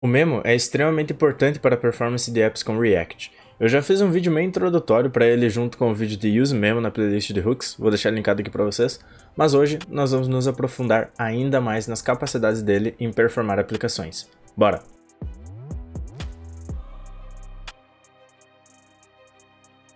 O Memo é extremamente importante para a performance de apps com React. Eu já fiz um vídeo meio introdutório para ele junto com o vídeo de Use Memo na playlist de hooks, vou deixar linkado aqui para vocês, mas hoje nós vamos nos aprofundar ainda mais nas capacidades dele em performar aplicações. Bora!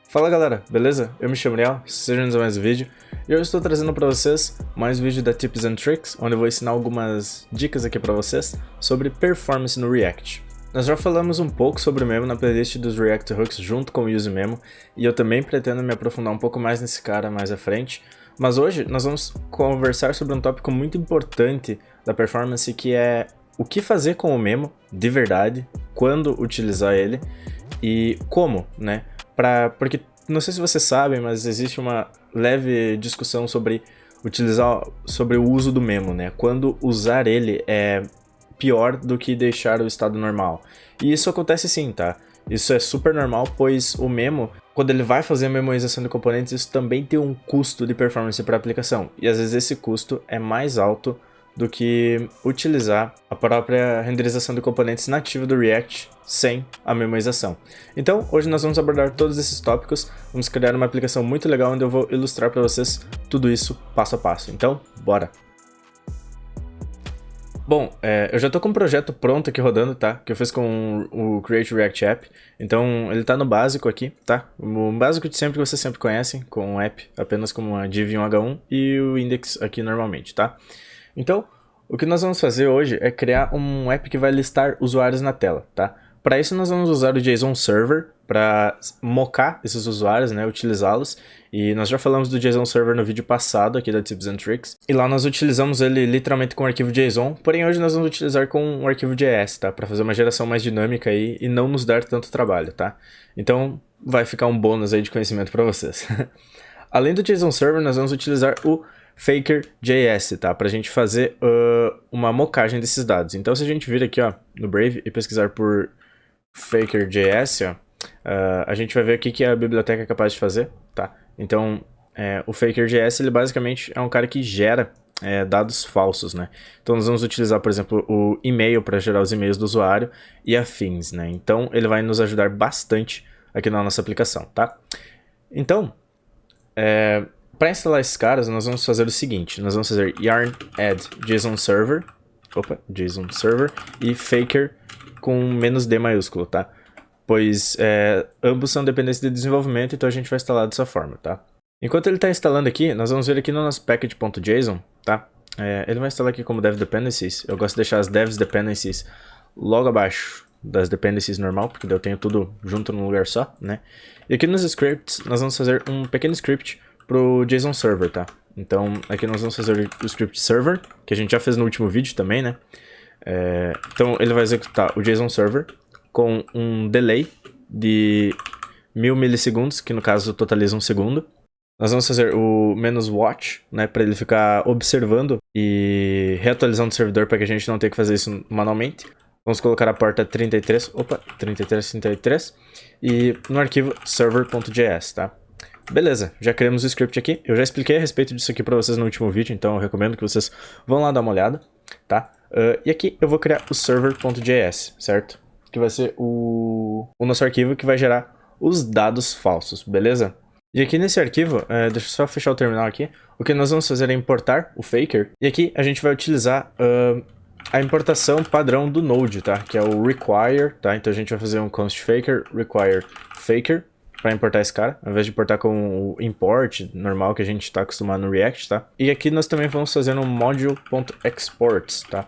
Fala galera, beleza? Eu me chamo Real, sejam bem-vindos a mais um vídeo e eu estou trazendo para vocês mais um vídeo da Tips and Tricks, onde eu vou ensinar algumas dicas aqui para vocês sobre performance no React. Nós já falamos um pouco sobre o Memo na playlist dos React Hooks junto com o Use Memo e eu também pretendo me aprofundar um pouco mais nesse cara mais à frente, mas hoje nós vamos conversar sobre um tópico muito importante da performance que é o que fazer com o Memo de verdade, quando utilizar ele e como, né? Porque não sei se vocês sabem, mas existe uma leve discussão sobre o uso do Memo, né? Quando usar ele é pior do que deixar o estado normal. E isso acontece sim, tá? Isso é super normal, pois o Memo, quando ele vai fazer a memorização de componentes, isso também tem um custo de performance para a aplicação. E às vezes esse custo é mais alto do que utilizar a própria renderização de componentes nativa do React sem a memorização. Então, hoje nós vamos abordar todos esses tópicos, vamos criar uma aplicação muito legal onde eu vou ilustrar para vocês tudo isso passo a passo. Então, bora! Bom, eu já estou com um projeto pronto aqui rodando, tá? Que eu fiz com o Create React App. Então, ele está no básico aqui, tá? O básico de sempre que vocês sempre conhecem, com o app apenas como uma div e um H1 e o index aqui normalmente, tá? Então, o que nós vamos fazer hoje é criar um app que vai listar usuários na tela, tá? Para isso nós vamos usar o JSON Server para mocar esses usuários, né, utilizá-los. E nós já falamos do JSON Server no vídeo passado aqui da Tips and Tricks. E lá nós utilizamos ele literalmente com o arquivo JSON, porém hoje nós vamos utilizar com o arquivo JS, tá? Para fazer uma geração mais dinâmica aí e não nos dar tanto trabalho, tá? Então vai ficar um bônus aí de conhecimento para vocês. Além do JSON Server, nós vamos utilizar o Faker.js, tá? Pra gente fazer uma mocagem desses dados. Então se a gente vir aqui, ó, no Brave e pesquisar por Faker.js, ó, a gente vai ver o que a biblioteca é capaz de fazer, tá? Então, o Faker.js, ele basicamente é um cara que gera dados falsos, né? Então nós vamos utilizar, por exemplo, o e-mail para gerar os e-mails do usuário e afins, né? Então ele vai nos ajudar bastante aqui na nossa aplicação, tá? Então, para instalar esses caras, nós vamos fazer o seguinte, nós vamos fazer yarn add JSON server, JSON server e faker com -d maiúsculo, tá? Pois ambos são dependentes de desenvolvimento, então a gente vai instalar dessa forma, tá? Enquanto ele está instalando aqui, nós vamos ver aqui no nosso package.json, tá? Ele vai instalar aqui como dev dependencies, eu gosto de deixar as devs dependencies logo abaixo das dependencies normal, porque daí eu tenho tudo junto num lugar só, né? E aqui nos scripts, nós vamos fazer um pequeno script pro JSON Server, tá? Então, aqui nós vamos fazer o script server, que a gente já fez no último vídeo também, né? Então, ele vai executar o JSON Server com um delay de 1000 milissegundos, que no caso totaliza 1 segundo. Nós vamos fazer o "-watch", né, para ele ficar observando e reatualizando o servidor para que a gente não tenha que fazer isso manualmente. Vamos colocar a porta 3333 e no arquivo server.js, tá? Beleza, já criamos o script aqui. Eu já expliquei a respeito disso aqui para vocês no último vídeo, então eu recomendo que vocês vão lá dar uma olhada, tá? E aqui eu vou criar o server.js, certo? Que vai ser o nosso arquivo que vai gerar os dados falsos, beleza? E aqui nesse arquivo, deixa eu só fechar o terminal aqui, o que nós vamos fazer é importar o Faker, e aqui a gente vai utilizar a importação padrão do Node, tá? Que é o require, tá? Então a gente vai fazer um const faker, require faker, para importar esse cara, ao invés de importar com o import normal que a gente está acostumado no React, tá? E aqui nós também vamos fazer um module.exports, tá?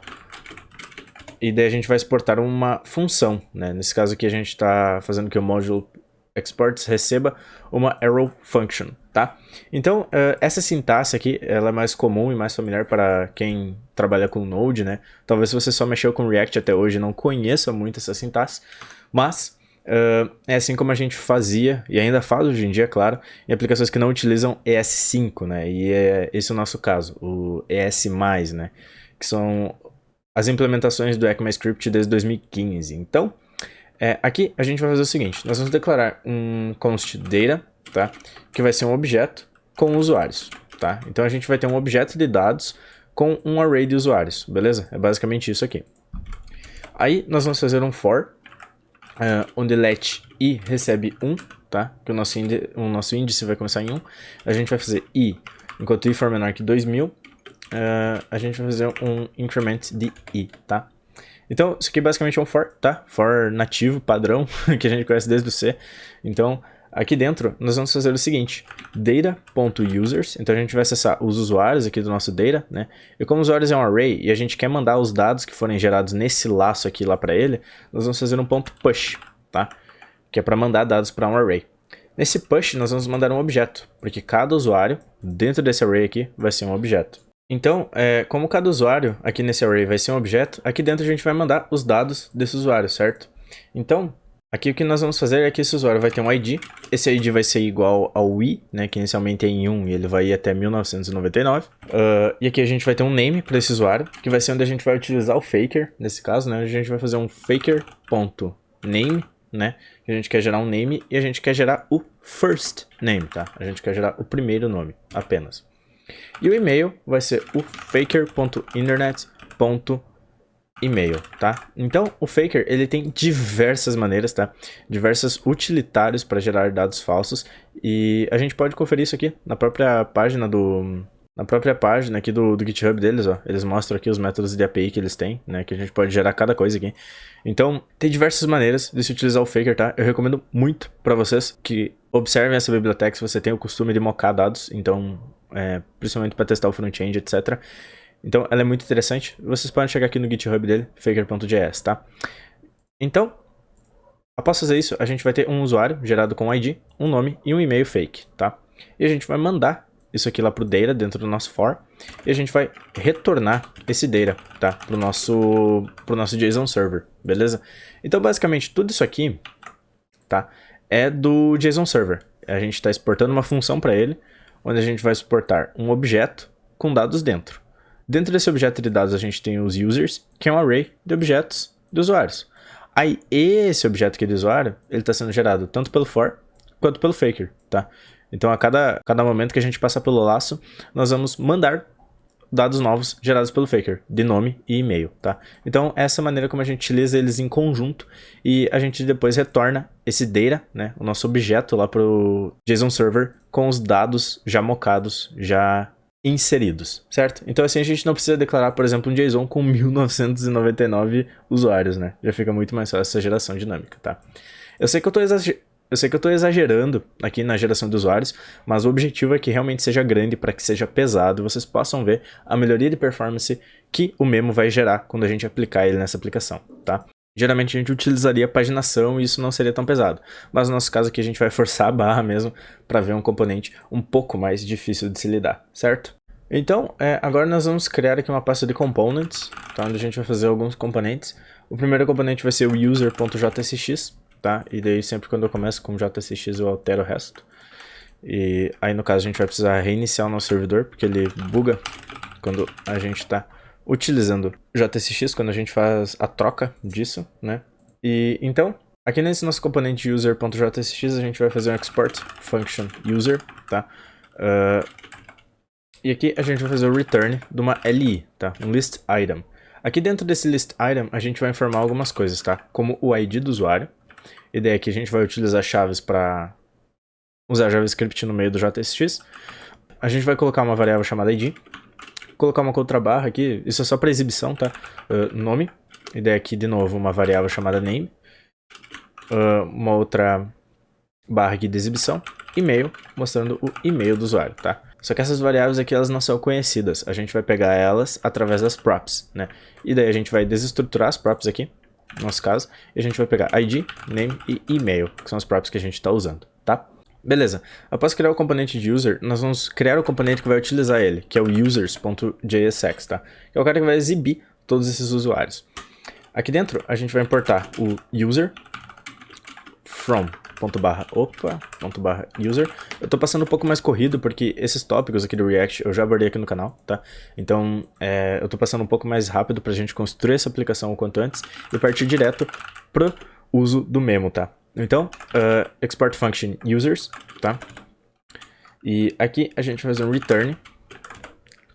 E daí a gente vai exportar uma função, né? Nesse caso aqui a gente está fazendo que o module.exports receba uma arrow function, tá? Então, essa sintaxe aqui, ela é mais comum e mais familiar para quem trabalha com Node, né? Talvez se você só mexeu com React até hoje não conheça muito essa sintaxe, mas é assim como a gente fazia, e ainda faz hoje em dia, claro, em aplicações que não utilizam ES5, né? E é esse o nosso caso, o ES+, né? Que são as implementações do ECMAScript desde 2015. Então, aqui a gente vai fazer o seguinte, nós vamos declarar um const data, tá? Que vai ser um objeto com usuários, tá? Então a gente vai ter um objeto de dados com um array de usuários, beleza? É basicamente isso aqui. Aí nós vamos fazer um for, onde let I recebe 1, tá? Que o nosso índice vai começar em 1. A gente vai fazer I, enquanto I for menor que 2000, a gente vai fazer um increment de I, tá? Então, isso aqui basicamente é um for, tá? For nativo, padrão, que a gente conhece desde o C. Então, aqui dentro, nós vamos fazer o seguinte, data.users, então a gente vai acessar os usuários aqui do nosso data, né? E como usuários é um array, e a gente quer mandar os dados que forem gerados nesse laço aqui lá para ele, nós vamos fazer um ponto push, tá? Que é para mandar dados para um array. Nesse push, nós vamos mandar um objeto, porque cada usuário, dentro desse array aqui, vai ser um objeto. Então, como cada usuário aqui nesse array vai ser um objeto, aqui dentro a gente vai mandar os dados desse usuário, certo? Então, aqui o que nós vamos fazer é que esse usuário vai ter um ID, esse ID vai ser igual ao I, né, que inicialmente é em 1 e ele vai ir até 1999. E aqui a gente vai ter um name para esse usuário, que vai ser onde a gente vai utilizar o faker, nesse caso, né, a gente vai fazer um faker.name, né, que a gente quer gerar um name e a gente quer gerar o first name, tá? A gente quer gerar o primeiro nome, apenas. E o e-mail vai ser o faker.internet.email, tá? Então, o faker, ele tem diversas maneiras, tá? Diversos utilitários para gerar dados falsos. E a gente pode conferir isso aqui na própria página aqui do GitHub deles, ó. Eles mostram aqui os métodos de API que eles têm, né? Que a gente pode gerar cada coisa aqui. Então, tem diversas maneiras de se utilizar o faker, tá? Eu recomendo muito para vocês que observem essa biblioteca se você tem o costume de mocar dados. Então, principalmente para testar o front-end, etc. Então, ela é muito interessante. Vocês podem chegar aqui no GitHub dele, faker.js, tá? Então, após fazer isso, a gente vai ter um usuário gerado com um ID, um nome e um e-mail fake, tá? E a gente vai mandar isso aqui lá pro data dentro do nosso for e a gente vai retornar esse data, tá? Pro nosso JSON server, beleza? Então, basicamente, tudo isso aqui, tá? É do JSON server. A gente está exportando uma função para ele, onde a gente vai exportar um objeto com dados dentro. Dentro desse objeto de dados a gente tem os users, que é um array de objetos de usuários. Aí esse objeto aqui de usuário, ele está sendo gerado tanto pelo for quanto pelo faker, tá? Então a cada momento que a gente passa pelo laço, nós vamos mandar dados novos gerados pelo faker, de nome e e-mail, tá? Então essa é a maneira como a gente utiliza eles em conjunto e a gente depois retorna esse data, né, o nosso objeto lá pro JSON server com os dados já mocados, já inseridos, certo? Então assim a gente não precisa declarar, por exemplo, um JSON com 1999 usuários, né? Já fica muito mais fácil essa geração dinâmica, tá? Eu sei que eu tô exagerando aqui na geração de usuários, mas o objetivo é que realmente seja grande para que seja pesado e vocês possam ver a melhoria de performance que o Memo vai gerar quando a gente aplicar ele nessa aplicação, tá? Geralmente a gente utilizaria paginação e isso não seria tão pesado, mas no nosso caso aqui a gente vai forçar a barra mesmo para ver um componente um pouco mais difícil de se lidar, certo? Então, agora nós vamos criar aqui uma pasta de components, tá? Onde a gente vai fazer alguns componentes. O primeiro componente vai ser o user.jsx, tá? E daí sempre quando eu começo com JSX eu altero o resto. E aí no caso a gente vai precisar reiniciar o nosso servidor, porque ele buga quando a gente está utilizando JSX, quando a gente faz a troca disso, né? E então, aqui nesse nosso componente user.jsx a gente vai fazer um export function user, tá? E aqui a gente vai fazer o return de uma LI, tá? Um list item. Aqui dentro desse list item a gente vai informar algumas coisas, tá? Como o ID do usuário. A ideia é que a gente vai utilizar chaves para usar JavaScript no meio do JSX. A gente vai colocar uma variável chamada ID. Colocar uma contrabarra aqui, isso é só para exibição, tá? Nome. A ideia aqui, de novo, uma variável chamada name. Uma outra barra aqui de exibição. E-mail, mostrando o e-mail do usuário, tá? Só que essas variáveis aqui, elas não são conhecidas. A gente vai pegar elas através das props, né? E daí a gente vai desestruturar as props aqui, no nosso caso, e a gente vai pegar ID, name e e-mail, que são as props que a gente está usando, tá? Beleza. Após criar o componente de user, nós vamos criar o componente que vai utilizar ele, que é o users.jsx, tá? Que é o cara que vai exibir todos esses usuários. Aqui dentro, a gente vai importar o user from .user. Eu tô passando um pouco mais corrido porque esses tópicos aqui do React eu já abordei aqui no canal, tá? Então, eu tô passando um pouco mais rápido pra gente construir essa aplicação o quanto antes e partir direto pro uso do Memo, tá? Então, export function users, tá? E aqui a gente vai fazer um return,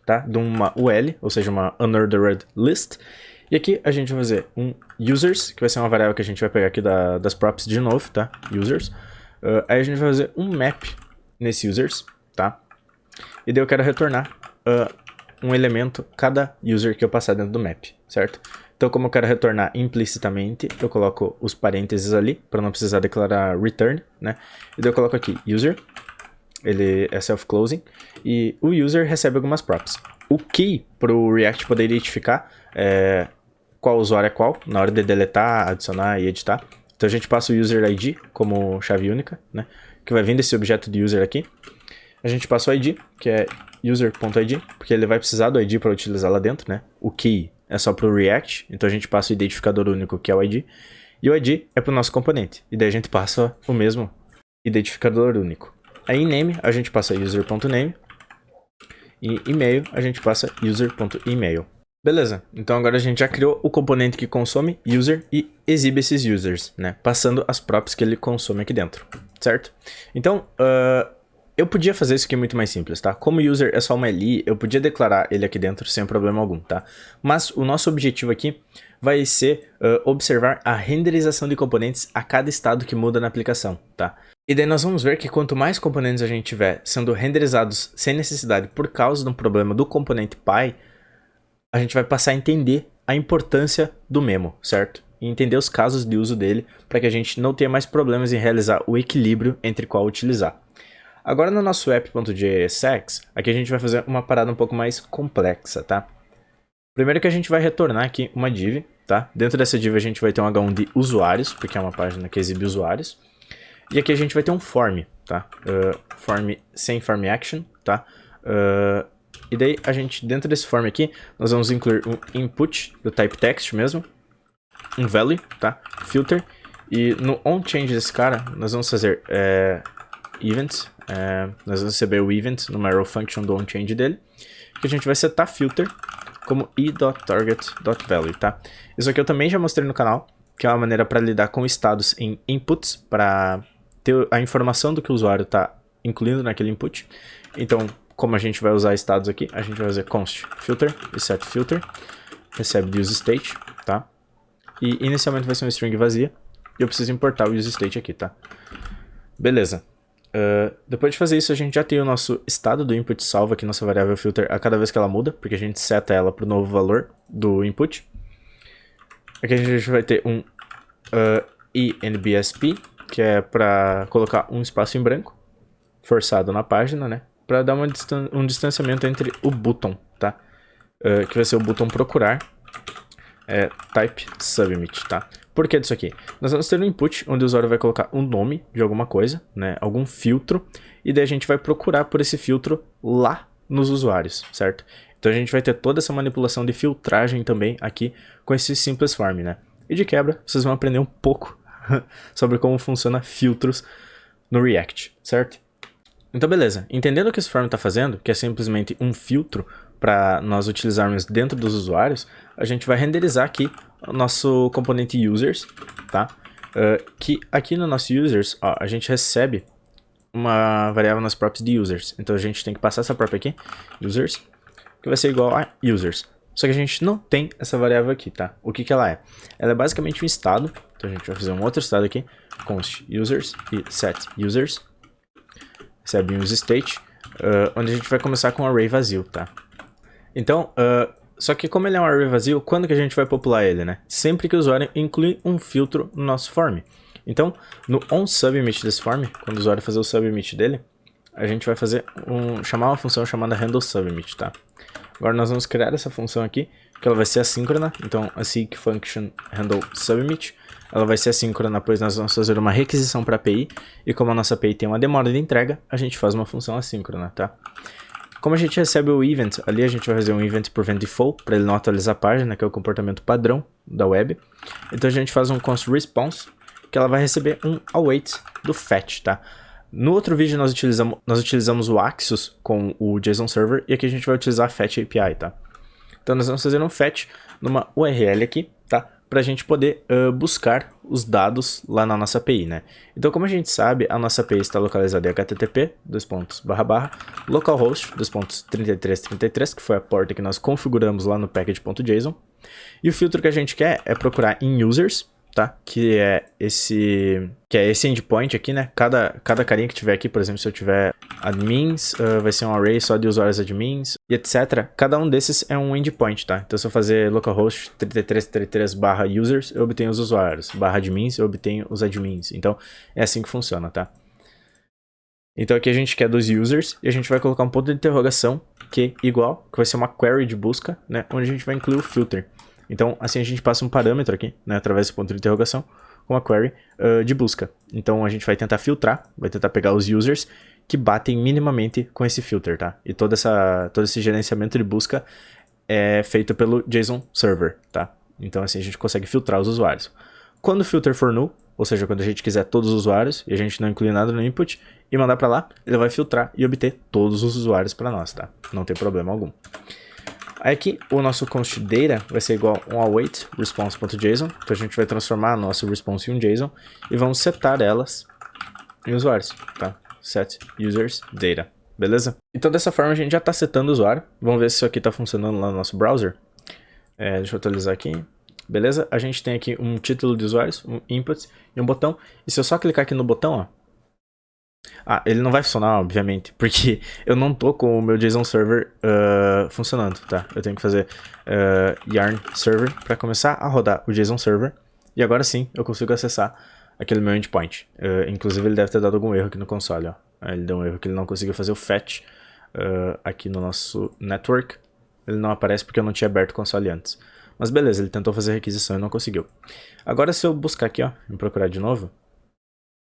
tá? De uma UL, ou seja, uma unordered list. E aqui a gente vai fazer um users, que vai ser uma variável que a gente vai pegar aqui das props de novo, tá? Users. Aí a gente vai fazer um map nesse users, tá? E daí eu quero retornar um elemento cada user que eu passar dentro do map, certo? Então, como eu quero retornar implicitamente, eu coloco os parênteses ali, para não precisar declarar return, né? E daí eu coloco aqui user, ele é self-closing, e o user recebe algumas props. O key para o React poder identificar qual usuário é qual, na hora de deletar, adicionar e editar. Então a gente passa o user ID como chave única, né? Que vai vir desse objeto de user aqui. A gente passa o ID, que é user.id, porque ele vai precisar do ID para utilizar lá dentro, né? O key é só para o React, então a gente passa o identificador único, que é o ID. E o ID é para o nosso componente, e daí a gente passa o mesmo identificador único. Aí em name, a gente passa user.name. E e-mail, a gente passa user.email. Beleza, então agora a gente já criou o componente que consome user e exibe esses users, né? Passando as props que ele consome aqui dentro, certo? Então, eu podia fazer isso aqui muito mais simples, tá? Como user é só uma li, eu podia declarar ele aqui dentro sem problema algum, tá? Mas o nosso objetivo aqui vai ser observar a renderização de componentes a cada estado que muda na aplicação, tá? E daí nós vamos ver que quanto mais componentes a gente tiver sendo renderizados sem necessidade por causa de um problema do componente Py, a gente vai passar a entender a importância do memo, certo? E entender os casos de uso dele para que a gente não tenha mais problemas em realizar o equilíbrio entre qual utilizar. Agora no nosso app.jsx, aqui a gente vai fazer uma parada um pouco mais complexa, tá? Primeiro que a gente vai retornar aqui uma div, tá? Dentro dessa div a gente vai ter um H1 de usuários, porque é uma página que exibe usuários. E aqui a gente vai ter um form, tá? Form sem form action, tá? E daí a gente, dentro desse form aqui, nós vamos incluir um input do type text mesmo, um value, tá? Filter. E no onChange desse cara, nós vamos fazer event, nós vamos receber o event numa arrow function do onChange dele, que a gente vai setar filter como e.target.value, tá? Isso aqui eu também já mostrei no canal, que é uma maneira para lidar com estados em inputs, para ter a informação do que o usuário está incluindo naquele input. Então, como a gente vai usar estados aqui, a gente vai fazer const filter e set filter, recebe useState, tá? E inicialmente vai ser uma string vazia, e eu preciso importar o useState aqui, tá? Beleza. Depois de fazer isso, a gente já tem o nosso estado do input salvo aqui, nossa variável filter, a cada vez que ela muda, porque a gente seta ela para o novo valor do input. Aqui a gente vai ter um enbsp, que é para colocar um espaço em branco, forçado na página, né? Para dar um distanciamento entre o button, tá? Que vai ser o button procurar, type submit, tá? Por que disso aqui? Nós vamos ter um input onde o usuário vai colocar um nome de alguma coisa, né? Algum filtro, e daí a gente vai procurar por esse filtro lá nos usuários, certo? Então a gente vai ter toda essa manipulação de filtragem também aqui com esse simples form, né? E de quebra, vocês vão aprender um pouco sobre como funciona filtros no React, certo? Então beleza, entendendo o que esse form está fazendo, que é simplesmente um filtro para nós utilizarmos dentro dos usuários, a gente vai renderizar aqui o nosso componente users, tá? Que aqui no nosso users, ó, a gente recebe uma variável nas props de users. Então a gente tem que passar essa prop aqui, users, que vai ser igual a users. Só que a gente não tem essa variável aqui, tá? O que ela é? Ela é basicamente um estado. Então a gente vai fazer um outro estado aqui, const users e set users. Recebe um useState, onde a gente vai começar com um array vazio, tá? Então, só que como ele é um array vazio, quando que a gente vai popular ele, né? Sempre que o usuário inclui um filtro no nosso form. Então, no onSubmit desse form, quando o usuário fazer o submit dele, a gente vai fazer chamar uma função chamada handleSubmit, tá? Agora nós vamos criar essa função aqui, que ela vai ser assíncrona. Então, async function handleSubmit, ela vai ser assíncrona, pois nós vamos fazer uma requisição para a API, e como a nossa API tem uma demora de entrega, a gente faz uma função assíncrona, tá? Como a gente recebe o event, ali a gente vai fazer um event prevent default, para ele não atualizar a página, que é o comportamento padrão da web. Então a gente faz um const response, que ela vai receber um await do fetch, tá? No outro vídeo nós utilizamos o Axios com o JSON Server, e aqui a gente vai utilizar a Fetch API, tá? Então nós vamos fazer um fetch numa URL aqui, tá? Para a gente poder buscar os dados lá na nossa API, né? Então, como a gente sabe, a nossa API está localizada em http://localhost:3333, que foi a porta que nós configuramos lá no package.json. E o filtro que a gente quer é procurar em users, tá? Que é esse endpoint aqui, né? Cada carinha que tiver aqui, por exemplo, se eu tiver admins, vai ser um array só de usuários admins e etc. Cada um desses é um endpoint, tá? Então se eu fazer localhost 3333/users, eu obtenho os usuários, /admins, eu obtenho os admins. Então é assim que funciona, tá? Então aqui a gente quer dos users e a gente vai colocar um ponto de interrogação que igual, que vai ser uma query de busca, né? Onde a gente vai incluir o filter. Então assim a gente passa um parâmetro aqui, né? Através do ponto de interrogação com uma query de busca. Então a gente vai tentar filtrar, vai tentar pegar os users que batem minimamente com esse filter, tá? E todo esse gerenciamento de busca é feito pelo JSON Server, tá? Então assim a gente consegue filtrar os usuários. Quando o filter for null, ou seja, quando a gente quiser todos os usuários e a gente não incluir nada no input e mandar para lá, ele vai filtrar e obter todos os usuários para nós, tá? Não tem problema algum. Aí aqui o nosso const data vai ser igual a um await response.json, então a gente vai transformar nosso response em um JSON e vamos setar elas em usuários, tá? Set users data, beleza? Então dessa forma a gente já está setando o usuário. Vamos ver se isso aqui está funcionando lá no nosso browser. Deixa eu atualizar aqui. Beleza? A gente tem aqui um título de usuários, um input e um botão. E se eu só clicar aqui no botão, ó. Ele não vai funcionar, obviamente, porque eu não tô com o meu JSON Server funcionando, tá? Eu tenho que fazer yarn server para começar a rodar o JSON Server. E agora sim, eu consigo acessar aquele meu endpoint. Inclusive, ele deve ter dado algum erro aqui no console, ó. Ele deu um erro que ele não conseguiu fazer o fetch aqui no nosso network. Ele não aparece porque eu não tinha aberto o console antes. Mas beleza, ele tentou fazer a requisição e não conseguiu. Agora se eu buscar aqui, ó, e procurar de novo,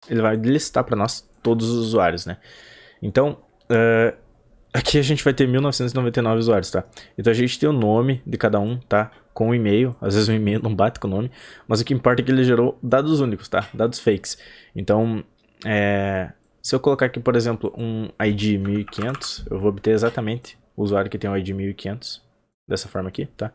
ele vai listar para nós todos os usuários, né? Então, aqui a gente vai ter 1999 usuários, tá? Então a gente tem o nome de cada um, tá? Com o e-mail, às vezes o e-mail não bate com o nome, mas o que importa é que ele gerou dados únicos, tá? Dados fakes. Então, se eu colocar aqui, por exemplo, um ID 1500, eu vou obter exatamente o usuário que tem o ID 1500, dessa forma aqui, tá?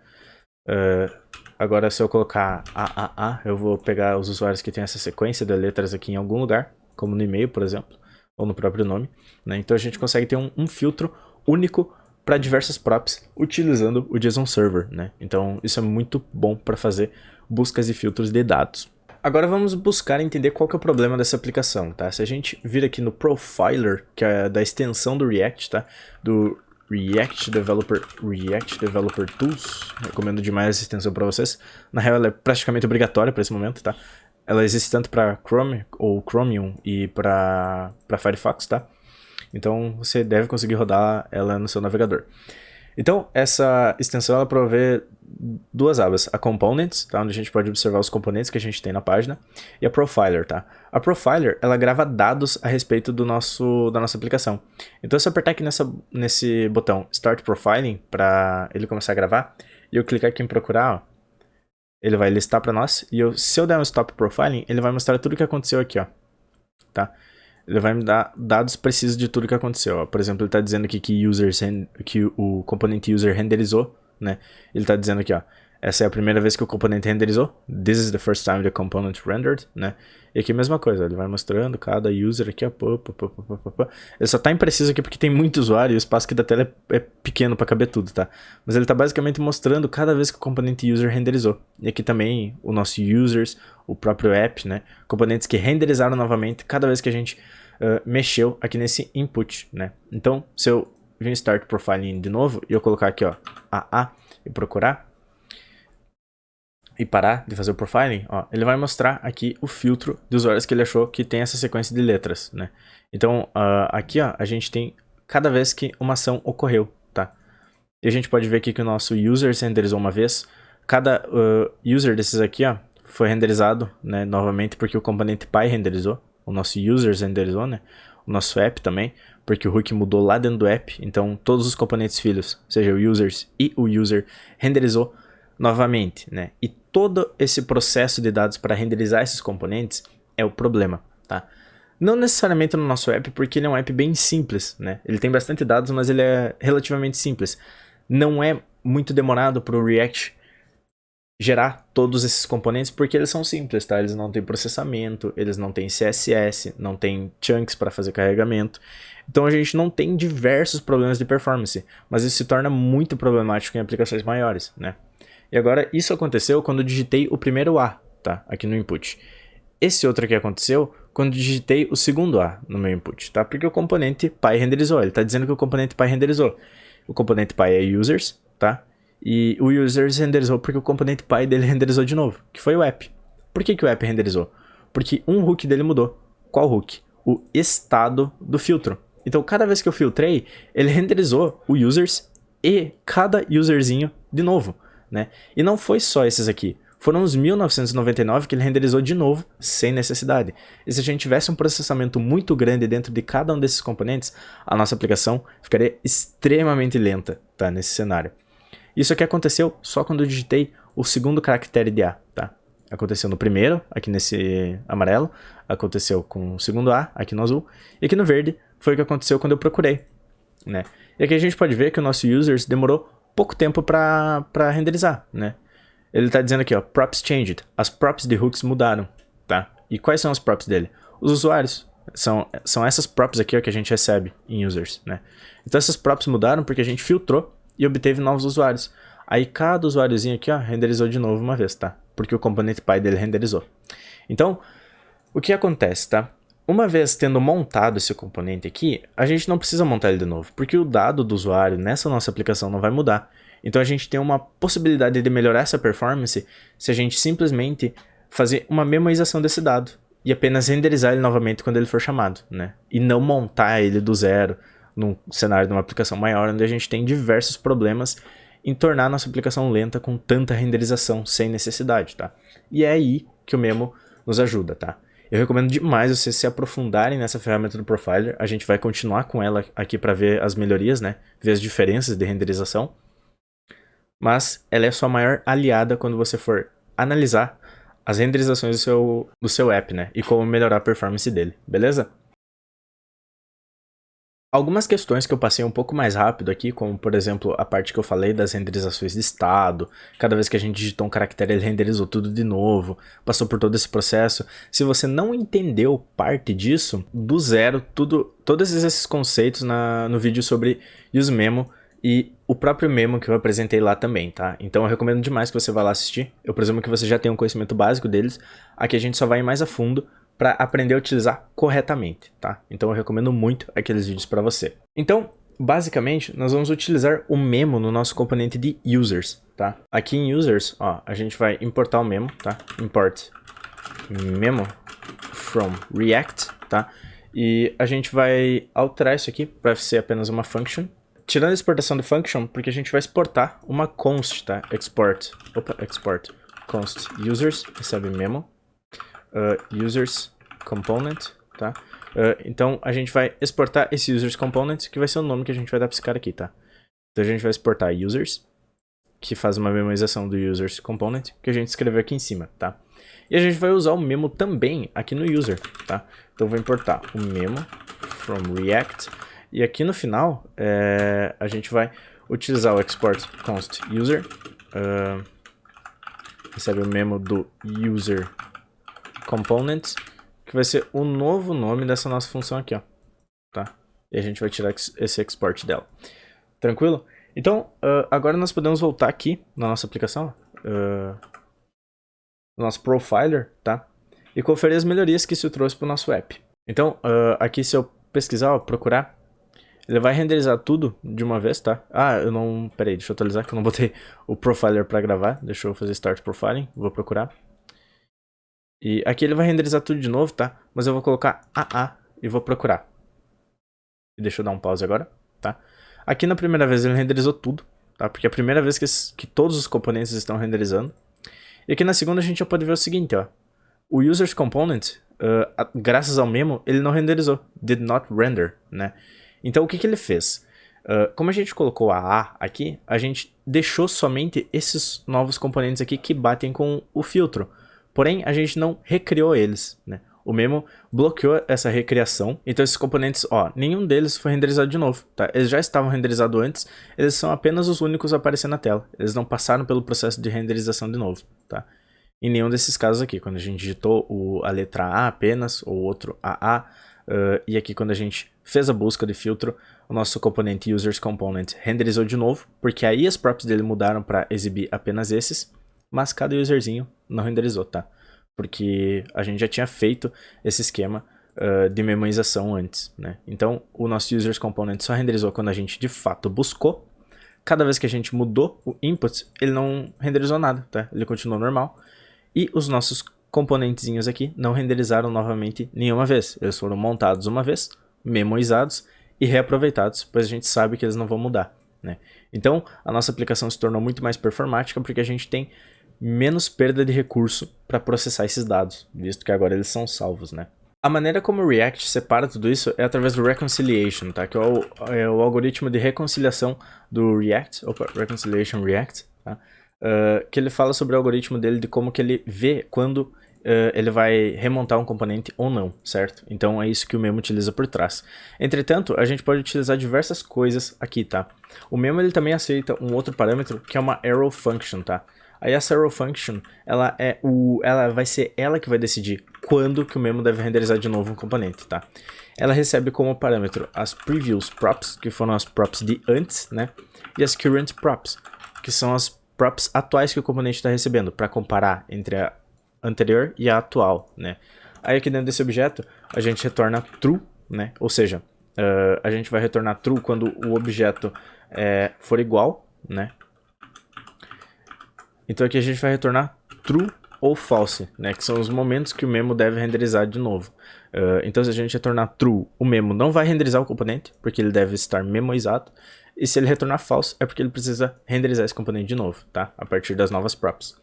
Agora se eu colocar AAA, eu vou pegar os usuários que tem essa sequência de letras aqui em algum lugar, como no e-mail, por exemplo, ou no próprio nome, né? Então a gente consegue ter um filtro único para diversas props utilizando o JSON Server, né? Então isso é muito bom para fazer buscas e filtros de dados. Agora vamos buscar entender qual que é o problema dessa aplicação, tá? Se a gente vir aqui no Profiler, que é da extensão do React, tá? Do React Developer Tools, recomendo demais essa extensão para vocês. Na real ela é praticamente obrigatória para esse momento, tá? Ela existe tanto para Chrome ou Chromium e para Firefox, tá? Então você deve conseguir rodar ela no seu navegador. Então essa extensão ela provê duas abas, a Components, tá? Onde a gente pode observar os componentes que a gente tem na página, e a Profiler, tá? A Profiler ela grava dados a respeito da nossa aplicação. Então se eu apertar aqui nesse botão Start Profiling para ele começar a gravar, e eu clicar aqui em procurar, ó, ele vai listar para nós, e se eu der um Stop Profiling, ele vai mostrar tudo o que aconteceu aqui, ó, tá? Ele vai me dar dados precisos de tudo que aconteceu, ó. Por exemplo, ele está dizendo aqui que o componente user renderizou, né? Ele está dizendo aqui, ó, essa é a primeira vez que o componente renderizou. This is the first time the component rendered, né? E aqui a mesma coisa, ele vai mostrando cada user aqui, ó. Ele só tá impreciso aqui porque tem muito usuário e o espaço aqui da tela é pequeno para caber tudo, tá? Mas ele tá basicamente mostrando cada vez que o componente user renderizou. E aqui também o nosso users, o próprio app, né? Componentes que renderizaram novamente cada vez que a gente mexeu aqui nesse input, né? Então, se eu vir Start Profiling de novo e eu colocar aqui, ó, AA e procurar e parar de fazer o profiling, ó, ele vai mostrar aqui o filtro de usuários que ele achou que tem essa sequência de letras, né? Então, aqui, ó, a gente tem cada vez que uma ação ocorreu, tá? E a gente pode ver aqui que o nosso user se renderizou uma vez. Cada user desses aqui, ó, foi renderizado, né, novamente porque o componente pai renderizou. O nosso users renderizou, né? O nosso app também, porque o hook mudou lá dentro do app. Então, todos os componentes filhos, seja o users e o user, renderizou novamente, né? E todo esse processo de dados para renderizar esses componentes é o problema, tá? Não necessariamente no nosso app, porque ele é um app bem simples, né? Ele tem bastante dados, mas ele é relativamente simples. Não é muito demorado para o React gerar todos esses componentes porque eles são simples, tá? Eles não têm processamento, eles não têm CSS, não têm chunks para fazer carregamento. Então a gente não tem diversos problemas de performance, mas isso se torna muito problemático em aplicações maiores, né? E agora isso aconteceu quando eu digitei o primeiro A, tá? Aqui no input. Esse outro aqui aconteceu quando eu digitei o segundo A no meu input, tá? Porque o componente Py renderizou, ele tá dizendo que o componente Py renderizou. O componente Py é users, tá? E o users renderizou porque o componente Py dele renderizou de novo, que foi o app. Por que o app renderizou? Porque um hook dele mudou. Qual hook? O estado do filtro. Então, cada vez que eu filtrei, ele renderizou o users e cada userzinho de novo, né? E não foi só esses aqui. Foram os 1999 que ele renderizou de novo, sem necessidade. E se a gente tivesse um processamento muito grande dentro de cada um desses componentes, a nossa aplicação ficaria extremamente lenta, tá? Nesse cenário. Isso aqui aconteceu só quando eu digitei o segundo caractere de A, tá? Aconteceu no primeiro, aqui nesse amarelo, aconteceu com o segundo A, aqui no azul, e aqui no verde foi o que aconteceu quando eu procurei, né? E aqui a gente pode ver que o nosso users demorou pouco tempo para renderizar, né? Ele tá dizendo aqui, ó, props changed. As props de hooks mudaram, tá? E quais são as props dele? Os usuários. São essas props aqui, ó, que a gente recebe em users, né? Então essas props mudaram porque a gente filtrou e obteve novos usuários. Aí cada usuáriozinho aqui, ó, renderizou de novo uma vez, tá? Porque o componente Py dele renderizou. Então, o que acontece, tá? Uma vez tendo montado esse componente aqui, a gente não precisa montar ele de novo, porque o dado do usuário nessa nossa aplicação não vai mudar. Então a gente tem uma possibilidade de melhorar essa performance se a gente simplesmente fazer uma memorização desse dado e apenas renderizar ele novamente quando ele for chamado, né? E não montar ele do zero num cenário de uma aplicação maior, onde a gente tem diversos problemas em tornar nossa aplicação lenta com tanta renderização sem necessidade, tá? E é aí que o Memo nos ajuda, tá? Eu recomendo demais vocês se aprofundarem nessa ferramenta do Profiler. A gente vai continuar com ela aqui para ver as melhorias, né? Ver as diferenças de renderização. Mas ela é a sua maior aliada quando você for analisar as renderizações do seu app, né? E como melhorar a performance dele, beleza? Algumas questões que eu passei um pouco mais rápido aqui, como por exemplo a parte que eu falei das renderizações de estado, cada vez que a gente digitou um caractere ele renderizou tudo de novo, passou por todo esse processo. Se você não entendeu parte disso, do zero, todos esses conceitos no vídeo sobre useMemo e o próprio memo que eu apresentei lá também, tá? Então eu recomendo demais que você vá lá assistir, eu presumo que você já tenha um conhecimento básico deles, aqui a gente só vai mais a fundo para aprender a utilizar corretamente, tá? Então eu recomendo muito aqueles vídeos para você. Então, basicamente, nós vamos utilizar o memo no nosso componente de users, tá? Aqui em users, ó, a gente vai importar o memo, tá? Import memo from React, tá? E a gente vai alterar isso aqui para ser apenas uma function. Tirando a exportação do function, porque a gente vai exportar uma const, tá? Export const users, recebe memo. Users component, tá? Então a gente vai exportar esse users component, que vai ser o nome que a gente vai dar para esse cara aqui, tá? Então a gente vai exportar users, que faz uma memorização do users component, que a gente escreveu aqui em cima, tá? E a gente vai usar o memo também aqui no user, tá? Então eu vou importar o memo from React, e aqui no final a gente vai utilizar o export const user, recebe o memo do user component, que vai ser o novo nome dessa nossa função aqui, ó, tá? E a gente vai tirar esse export dela. Tranquilo? Então, agora nós podemos voltar aqui na nossa aplicação, no nosso profiler, tá? E conferir as melhorias que isso trouxe para o nosso app. Então, aqui se eu pesquisar, ó, procurar, ele vai renderizar tudo de uma vez, tá? Peraí, deixa eu atualizar que eu não botei o profiler para gravar. Deixa eu fazer start profiling, vou procurar. E aqui ele vai renderizar tudo de novo, tá? Mas eu vou colocar AA e vou procurar. E deixa eu dar um pause agora, tá? Aqui na primeira vez ele renderizou tudo, tá? Porque é a primeira vez que todos os componentes estão renderizando. E aqui na segunda a gente já pode ver o seguinte, ó. O users component, graças ao memo, ele não renderizou. Did not render, né? Então o que ele fez? Como a gente colocou AA aqui, a gente deixou somente esses novos componentes aqui que batem com o filtro. Porém, a gente não recriou eles, né? O Memo bloqueou essa recriação, então esses componentes, ó, nenhum deles foi renderizado de novo, tá? Eles já estavam renderizados antes, eles são apenas os únicos a aparecer na tela. Eles não passaram pelo processo de renderização de novo, tá? Em nenhum desses casos aqui, quando a gente digitou a letra A apenas, ou outro AA, e aqui quando a gente fez a busca de filtro, o nosso componente Users Component renderizou de novo, porque aí as props dele mudaram para exibir apenas esses, mas cada userzinho não renderizou, tá? Porque a gente já tinha feito esse esquema de memorização antes, né? Então, o nosso Users Component só renderizou quando a gente de fato buscou. Cada vez que a gente mudou o input, ele não renderizou nada, tá? Ele continuou normal. E os nossos componentezinhos aqui não renderizaram novamente nenhuma vez. Eles foram montados uma vez, memorizados e reaproveitados, pois a gente sabe que eles não vão mudar, né? Então, a nossa aplicação se tornou muito mais performática porque a gente tem menos perda de recurso para processar esses dados, visto que agora eles são salvos, né? A maneira como o React separa tudo isso é através do Reconciliation, tá? Que é o algoritmo de reconciliação do React, Reconciliation React, tá? Que ele fala sobre o algoritmo dele de como que ele vê quando ele vai remontar um componente ou não, certo? Então é isso que o Memo utiliza por trás. Entretanto, a gente pode utilizar diversas coisas aqui, tá? O Memo ele também aceita um outro parâmetro que é uma arrow function, tá? Aí essa arrow function, ela vai ser ela que vai decidir quando que o Memo deve renderizar de novo um componente, tá? Ela recebe como parâmetro as previous props, que foram as props de antes, né? E as current props, que são as props atuais que o componente está recebendo, para comparar entre a anterior e a atual, né? Aí aqui dentro desse objeto, a gente retorna true, né? Ou seja, a gente vai retornar true quando o objeto for igual, né? Então aqui a gente vai retornar true ou false, né? Que são os momentos que o Memo deve renderizar de novo. Então se a gente retornar true, o Memo não vai renderizar o componente, porque ele deve estar memoizado. E se ele retornar false, é porque ele precisa renderizar esse componente de novo, tá? A partir das novas props.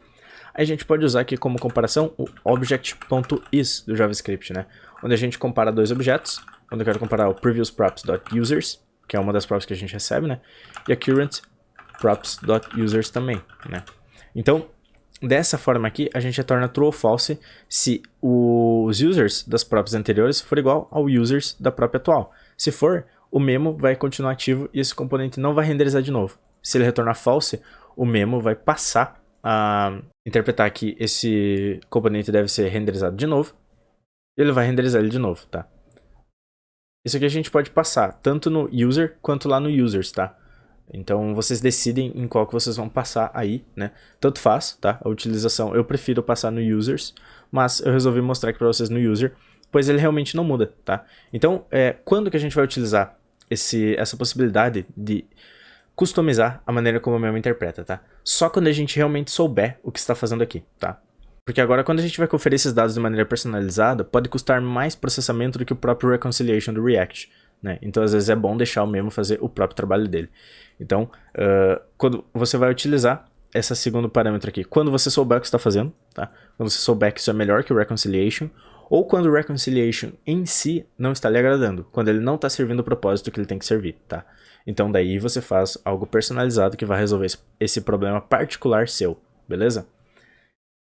Aí a gente pode usar aqui como comparação o object.is do JavaScript, né? Onde a gente compara dois objetos, onde eu quero comparar o previousProps.users, que é uma das props que a gente recebe, né? E a currentProps.users também, né? Então, dessa forma aqui, a gente retorna true ou false se os users das props anteriores for igual ao users da prop atual. Se for, o Memo vai continuar ativo e esse componente não vai renderizar de novo. Se ele retornar false, o Memo vai passar a interpretar que esse componente deve ser renderizado de novo, e ele vai renderizar ele de novo, tá? Isso aqui a gente pode passar tanto no user quanto lá no users, tá? Então vocês decidem em qual que vocês vão passar aí, né? Tanto faz, tá? A utilização, eu prefiro passar no users, mas eu resolvi mostrar aqui para vocês no user, pois ele realmente não muda, tá? Então, quando que a gente vai utilizar essa possibilidade de customizar a maneira como o Memo interpreta, tá? Só quando a gente realmente souber o que está fazendo aqui, tá? Porque agora quando a gente vai conferir esses dados de maneira personalizada, pode custar mais processamento do que o próprio reconciliation do React, né? Então às vezes é bom deixar o Memo fazer o próprio trabalho dele. Então, quando você vai utilizar esse segundo parâmetro aqui, quando você souber o que está fazendo, tá? Quando você souber que isso é melhor que o reconciliation, ou quando o reconciliation em si não está lhe agradando, quando ele não está servindo o propósito que ele tem que servir, tá? Então daí você faz algo personalizado que vai resolver esse problema particular seu, beleza?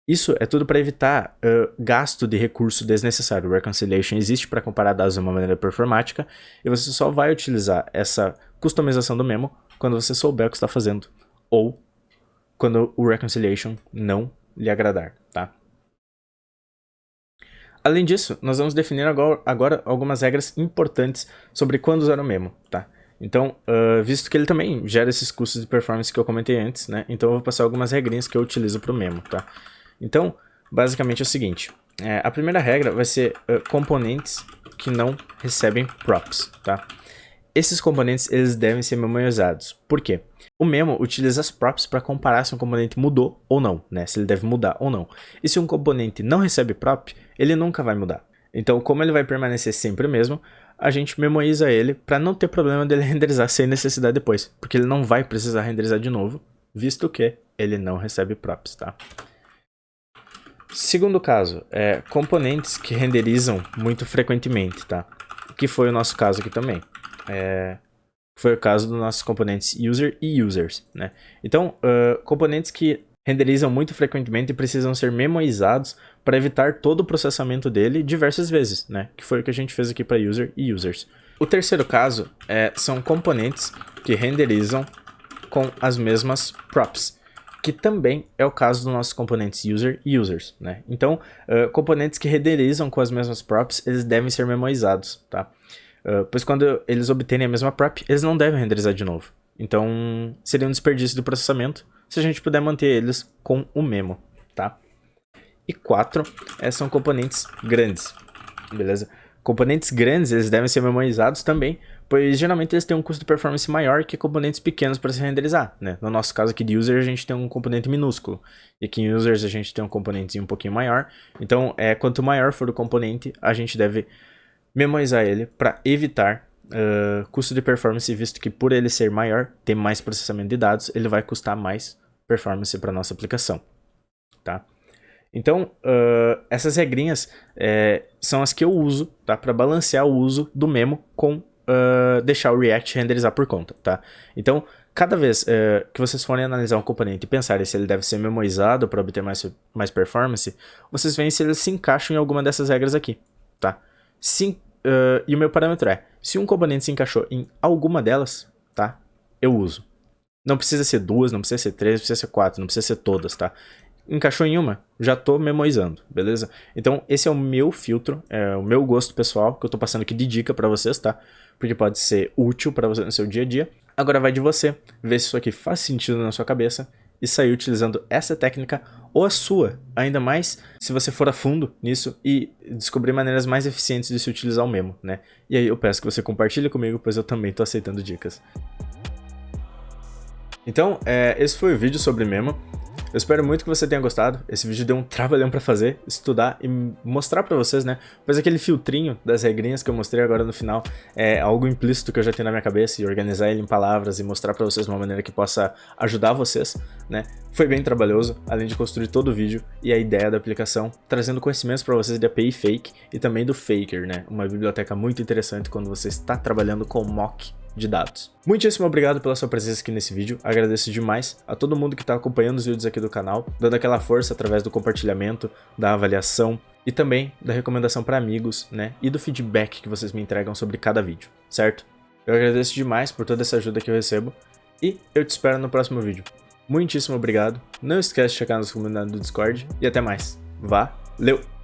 Isso é tudo para evitar gasto de recurso desnecessário. O reconciliation existe para comparar dados de uma maneira performática e você só vai utilizar essa customização do Memo quando você souber o que está fazendo ou quando o reconciliation não lhe agradar, tá? Além disso, nós vamos definir agora algumas regras importantes sobre quando usar o Memo, tá? Então, visto que ele também gera esses custos de performance que eu comentei antes, né? Então eu vou passar algumas regrinhas que eu utilizo para o Memo, tá? Então, basicamente é o seguinte, a primeira regra vai ser componentes que não recebem props, tá? Esses componentes, eles devem ser memorizados. Por quê? O Memo utiliza as props para comparar se um componente mudou ou não, né? Se ele deve mudar ou não. E se um componente não recebe prop, ele nunca vai mudar. Então, como ele vai permanecer sempre o mesmo, a gente memoriza ele para não ter problema dele renderizar sem necessidade depois, porque ele não vai precisar renderizar de novo, visto que ele não recebe props, tá? Segundo caso, componentes que renderizam muito frequentemente, tá? Que foi o nosso caso aqui também. Foi o caso dos nossos componentes user e users, né? Então, componentes que renderizam muito frequentemente e precisam ser memorizados para evitar todo o processamento dele diversas vezes, né? Que foi o que a gente fez aqui para user e users. O terceiro caso são componentes que renderizam com as mesmas props, que também é o caso dos nossos componentes user e users, né? Então, componentes que renderizam com as mesmas props, eles devem ser memorizados, tá? Pois quando eles obterem a mesma prop, eles não devem renderizar de novo. Então, seria um desperdício do processamento se a gente puder manter eles com o memo, tá? E 4 são componentes grandes, beleza? Componentes grandes, eles devem ser memorizados também, pois geralmente eles têm um custo de performance maior que componentes pequenos para se renderizar, né? No nosso caso aqui de user, a gente tem um componente minúsculo, e aqui em users a gente tem um componente um pouquinho maior. Então, quanto maior for o componente, a gente deve memorizar ele para evitar custo de performance, visto que por ele ser maior, ter mais processamento de dados, ele vai custar mais performance para nossa aplicação, tá? Então, essas regrinhas são as que eu uso, tá? Para balancear o uso do memo com deixar o React renderizar por conta, tá? Então, cada vez que vocês forem analisar um componente e pensarem se ele deve ser memorizado para obter mais performance, vocês veem se ele se encaixa em alguma dessas regras aqui, tá? E o meu parâmetro se um componente se encaixou em alguma delas, tá? Eu uso. Não precisa ser 2, não precisa ser 3, não precisa ser 4, não precisa ser todas, tá? Encaixou em uma, já tô memorizando, beleza? Então esse é o meu filtro, o meu gosto pessoal, que eu tô passando aqui de dica pra vocês, tá? Porque pode ser útil pra você no seu dia a dia. Agora vai de você ver se isso aqui faz sentido na sua cabeça e sair utilizando essa técnica ou a sua, ainda mais se você for a fundo nisso e descobrir maneiras mais eficientes de se utilizar o memo, né? E aí eu peço que você compartilhe comigo, pois eu também tô aceitando dicas. Então, esse foi o vídeo sobre memo. Eu espero muito que você tenha gostado. Esse vídeo deu um trabalhão pra fazer, estudar e mostrar pra vocês, né? Pois aquele filtrinho das regrinhas que eu mostrei agora no final é algo implícito que eu já tenho na minha cabeça, e organizar ele em palavras e mostrar pra vocês de uma maneira que possa ajudar vocês, né? Foi bem trabalhoso, além de construir todo o vídeo e a ideia da aplicação, trazendo conhecimentos pra vocês de API Fake e também do Faker, né? Uma biblioteca muito interessante quando você está trabalhando com mock de dados. Muitíssimo obrigado pela sua presença aqui nesse vídeo, agradeço demais a todo mundo que está acompanhando os vídeos aqui do canal, dando aquela força através do compartilhamento, da avaliação e também da recomendação para amigos, né, e do feedback que vocês me entregam sobre cada vídeo, certo? Eu agradeço demais por toda essa ajuda que eu recebo e eu te espero no próximo vídeo. Muitíssimo obrigado, não esquece de checar nas comunidades do Discord e até mais. Valeu!